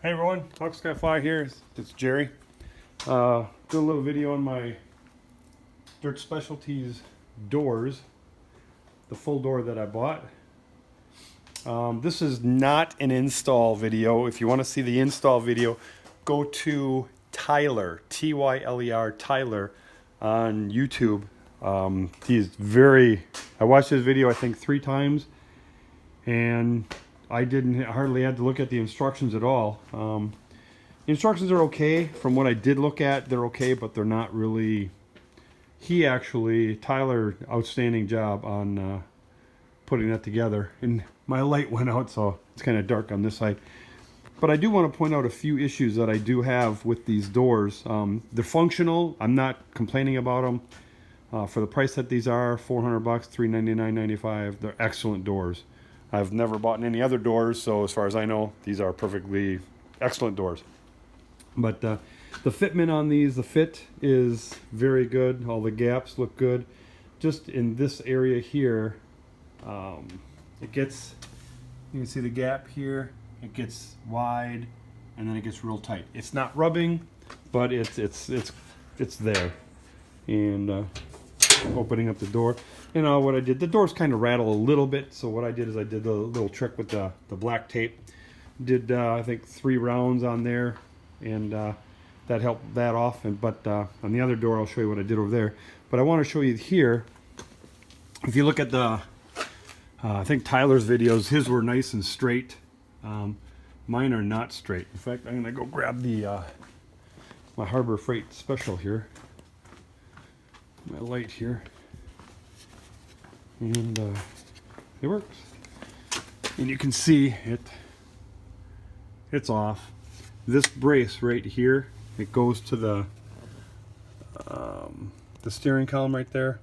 Hey everyone, Hawk Sky Fly here. It's Jerry. Doing a little video on my Dirt Specialties doors, the full door that I bought. This is not an install video. If you want to see the install video, go to Tyler, Tyler, Tyler on YouTube. I watched his video I think 3 times, and I didn't hardly had to look at the instructions at all. The instructions are okay. From what I did look at, they're okay, but they're not really. Tyler, outstanding job on putting that together. And my light went out, so it's kind of dark on this side. But I do want to point out a few issues that I do have with these doors. They're functional. I'm not complaining about them. For the price that these are, $400, $399.95. They're excellent doors. I've never bought any other doors, so as far as I know, these are perfectly excellent doors. But the fitment on these, the fit is very good. All the gaps look good. Just in this area here, it gets, you can see the gap here, it gets wide, and then it gets real tight. It's not rubbing, but it's there. And opening up the door, what I did, the doors kind of rattle a little bit, so what I did is I did a little trick with the black tape. Did I think 3 rounds on there, and that helped that off. But on the other door, I'll show you what I did over there. But I want to show you here. If you look at the I think Tyler's videos, his were nice and straight. Mine are not straight. In fact, I'm gonna go grab the my Harbor Freight special here, my light here, and it works. And you can see it's off. This brace right here, it goes to the steering column right there.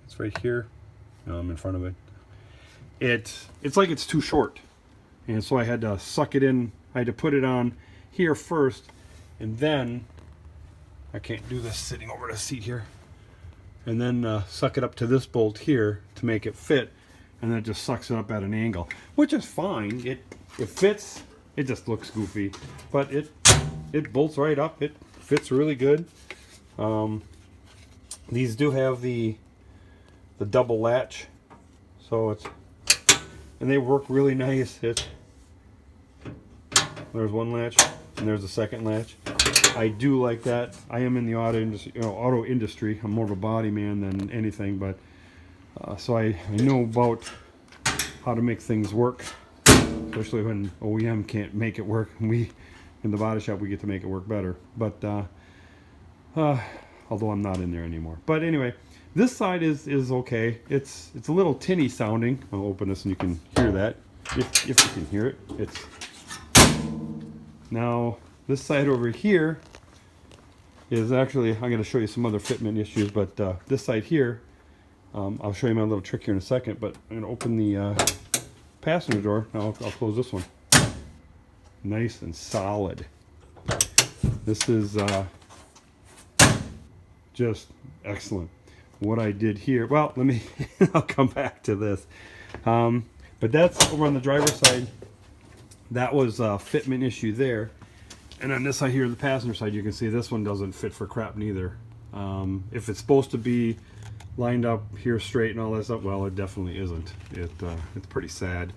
It's right here. No, I'm in front of it. It's like it's too short, and so I had to suck it in. I had to put it on here first, and then I can't do this sitting over the seat here. And then suck it up to this bolt here to make it fit, and then it just sucks it up at an angle, which is fine. It fits. It just looks goofy, but it bolts right up. It fits really good. These do have the double latch, so and they work really nice. There's one latch, and there's a second latch. I do like that. I am in the auto industry. I'm more of a body man than anything, but so I know about how to make things work, especially when OEM can't make it work. We in the body shop, we get to make it work better. But although I'm not in there anymore. But anyway, this side is okay. It's a little tinny sounding. I'll open this and you can hear that. If you can hear it. It's now. This side over here is actually, I'm going to show you some other fitment issues, but this side here, I'll show you my little trick here in a second, but I'm going to open the passenger door. Now I'll close this one. Nice and solid. This is just excellent. What I did here, well, I'll come back to this. But that's over on the driver's side. That was a fitment issue there. And on this side here, the passenger side, you can see this one doesn't fit for crap neither. If it's supposed to be lined up here straight and all that stuff, well, it definitely isn't. It's pretty sad.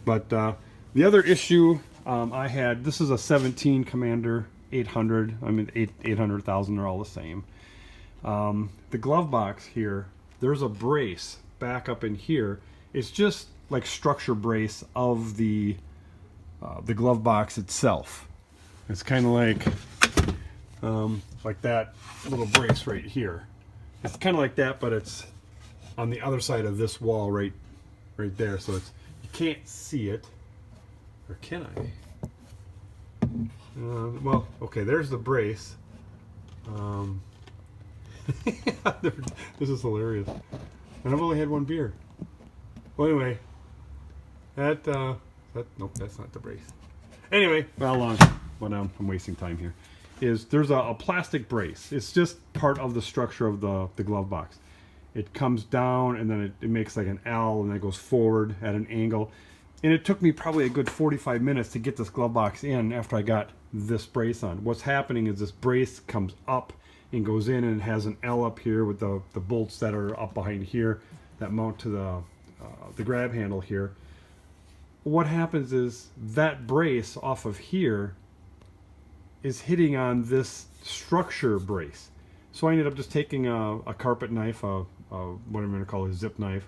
But the other issue I had, this is a 17 Commander 800. I mean, 800,000 are all the same. The glove box here, there's a brace back up in here. It's just like structure brace of the glove box itself. It's kind of like that little brace right here. It's kind of like that, but it's on the other side of this wall right there. So you can't see it, or can I? Well, okay. There's the brace. This is hilarious. And I've only had one beer. Well, anyway, nope, that's not the brace. Anyway, well, I'm wasting time here. There's a plastic brace. It's just part of the structure of the glove box. It comes down and then it makes like an L and then it goes forward at an angle. And it took me probably a good 45 minutes to get this glove box in after I got this brace on. What's happening is this brace comes up and goes in, and it has an L up here with the bolts that are up behind here that mount to the grab handle here. What happens is that brace off of here is hitting on this structure brace. So I ended up just taking a carpet knife, what I'm going to call a zip knife,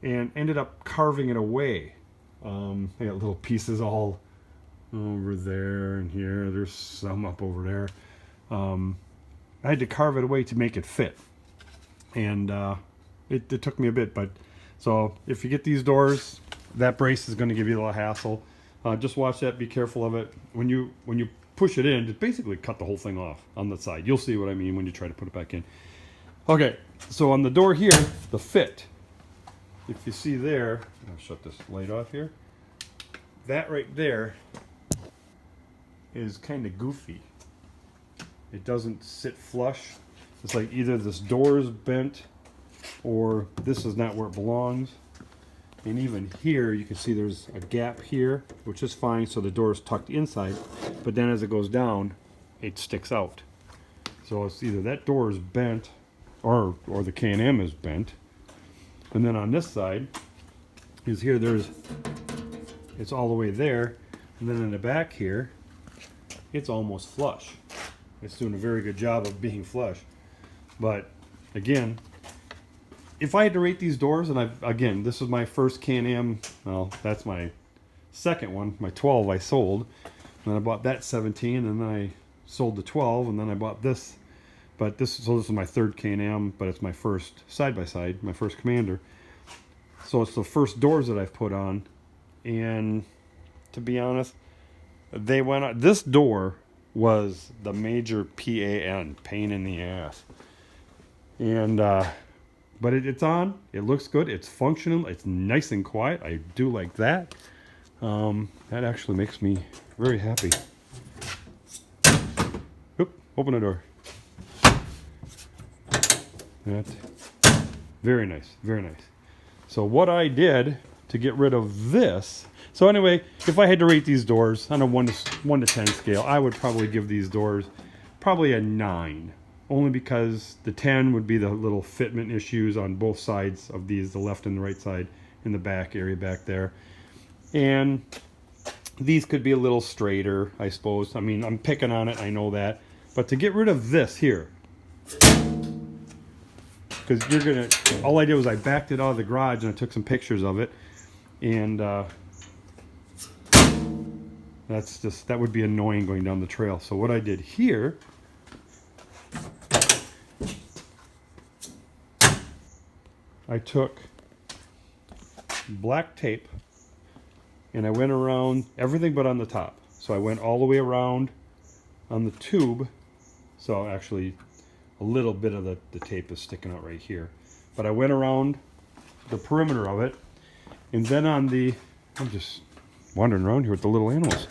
and ended up carving it away. I got little pieces all over there and here. There's some up over there. I had to carve it away to make it fit. And it took me a bit. But so if you get these doors, that brace is going to give you a little hassle. Just watch that. Be careful of it. When you push it in, just basically cut the whole thing off on the side. You'll see what I mean when you try to put it back in. Okay, so on the door here, the fit. If you see there, I'll shut this light off here. That right there is kind of goofy. It doesn't sit flush. It's like either this door is bent or this is not where it belongs. And even here, you can see there's a gap here, which is fine, so the door is tucked inside. But then as it goes down, it sticks out. So it's either that door is bent or the Can-Am is bent. And then on this side is here, it's all the way there. And then in the back here, it's almost flush. It's doing a very good job of being flush. But again, if I had to rate these doors, and again, this is my first Can-Am, well, that's my second one, my 12 I sold. And then I bought that 17, and then I sold the 12, and then I bought this. But this is my third Can-Am, but it's my first side-by-side, my first Commander. So it's the first doors that I've put on. And to be honest, they went on. This door was the major PAN, pain in the ass. And, but it's on, it looks good, it's functional, it's nice and quiet. I do like that. That actually makes me very happy. Oop, open the door. That, very nice, very nice. So what I did to get rid of this, so anyway, if I had to rate these doors on a 1 to 10 scale, I would probably give these doors probably a 9. Only because the 10 would be the little fitment issues on both sides of these, the left and the right side, in the back area back there. And these could be a little straighter, I suppose. I mean, I'm picking on it, I know that. But to get rid of this here, because you're gonna, all I did was I backed it out of the garage and I took some pictures of it. And that would be annoying going down the trail. So what I did here, I took black tape and I went around everything but on the top. So I went all the way around on the tube. So actually a little bit of the tape is sticking out right here. But I went around the perimeter of it. And then on I'm just wandering around here with the little animals.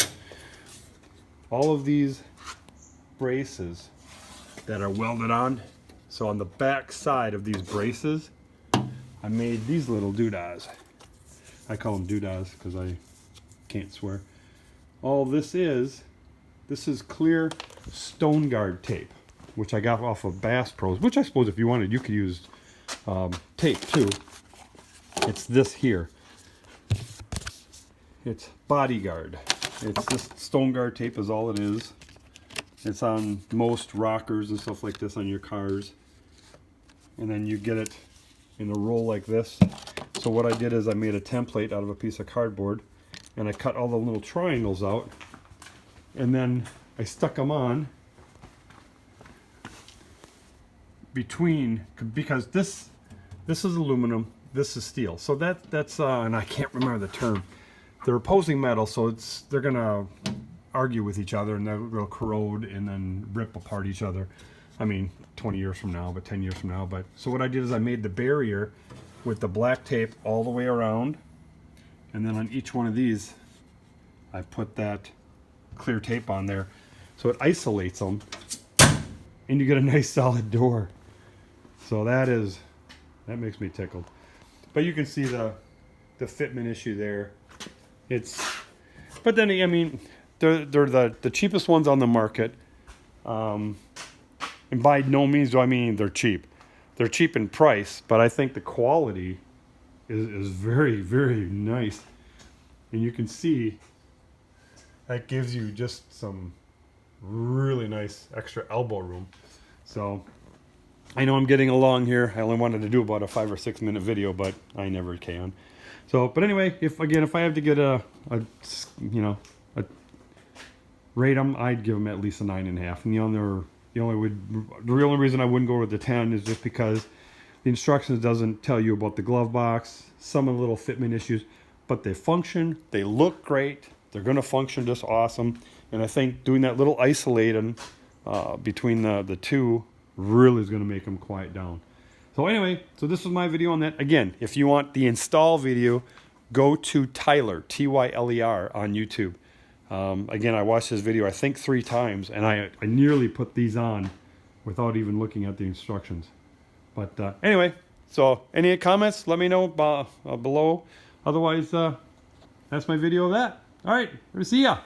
All of these braces that are welded on. So on the back side of these braces, I made these little doodahs. I call them doodahs because I can't swear. All this is clear stone guard tape, which I got off of Bass Pros, which I suppose if you wanted, you could use tape too. It's this here. It's bodyguard. It's this stone guard tape is all it is. It's on most rockers and stuff like this on your cars. And then you get it in a roll like this. So what I did is I made a template out of a piece of cardboard and I cut all the little triangles out and then I stuck them on between, because this is aluminum, this is steel. So that's and I can't remember the term. They're opposing metal, so they're gonna argue with each other and they'll corrode and then rip apart each other. I mean, 20 years from now, but 10 years from now. But so what I did is I made the barrier with the black tape all the way around, and then on each one of these, I put that clear tape on there, so it isolates them, and you get a nice solid door. So that makes me tickled. But you can see the fitment issue there. But then, I mean, they're the cheapest ones on the market. And by no means do I mean they're cheap. They're cheap in price, but I think the quality is very, very nice. And you can see that gives you just some really nice extra elbow room. So I know I'm getting along here. I only wanted to do about a 5 or 6 minute video, but I never can. So, but anyway, if I have to get a rate them, I'd give them at least a 9.5. And the only reason I wouldn't go with the 10 is just because the instructions doesn't tell you about the glove box, some of the little fitment issues, but they function, they look great, they're going to function just awesome. And I think doing that little isolating between the two really is going to make them quiet down. So anyway, so this was my video on that. Again, if you want the install video, go to Tyler, Tyler, on YouTube. Again, I watched this video I think 3 times, and I nearly put these on without even looking at the instructions. But anyway, so any comments, let me know below. Otherwise, that's my video of that. All right, see ya.